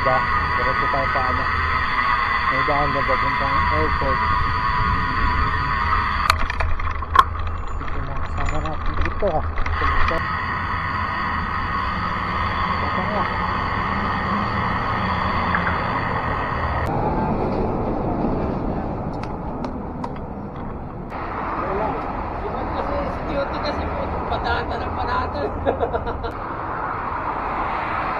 Florida. Diretso tayo sa ano. May daan na papuntang airport. Ito na kasama natin dito. Ito nga. Patata ng patata.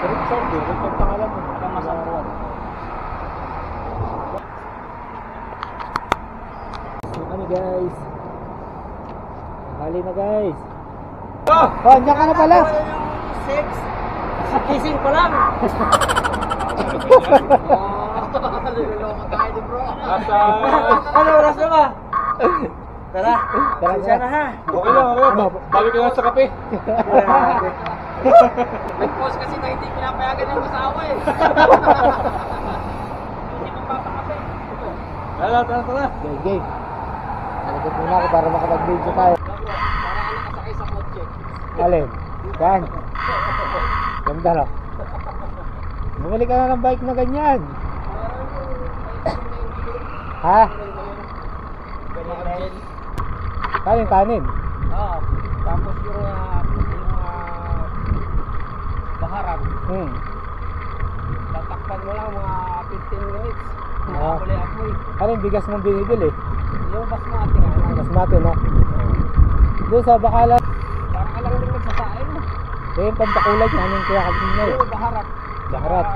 Sarap sabi, ito ang pangalan mo. Masamuan. So kami guys. Hali na guys. Oh, andyan ka na pala. Sex. Kissing pa lang. Naliloko tayo bro. Ano oras na ba? Tara. Tara na ha. Okay lang, okay lang. Balik ka lang sa kape. Nag-post kasi na hindi pinapayagan yung asawa eh. Hindi magpapakape. Tara. Okay, game. Nalagod muna ako para makapag-video tayo. Para nakasakay sa kotse. Alin? Yan. Ganda no? Bumili ka na ng bike na ganyan. Ha? Kanin. Oo. Tapos yung baharap. Tatakpan mo lang mga 15 minutes. Nakakuli ako eh. Ano yung bigas mong binibili? Yung basmati nga. Basmati no? Doon sa Bacala. Para ka lang din magsasain. Yung pampakulay namin kaya kami na Yung baharap. Baharap.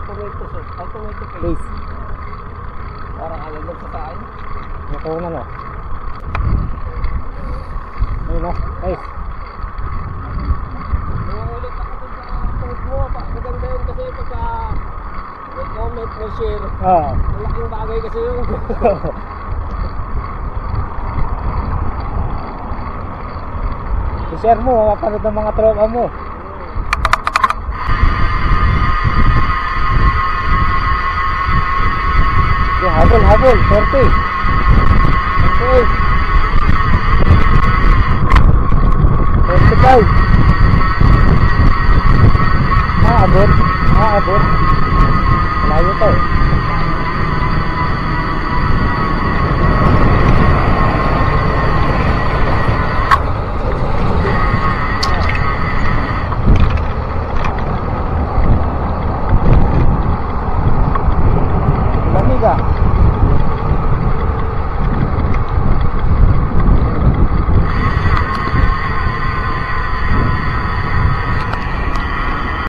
Tomato sauce. Tomato paste. Paste. Para ka lang magsasain. Ito na no? Ayun no? Nice. Nangulit ako dun sa post mo. Maganda yun kasi pagka may comment, may share. Oo. Malaking bagay kasi yun. I-share mo, mapapanood ng mga tropa mo. Okay, habol, 40. Okay. 45. Abot. Malayo to. Lamig ah.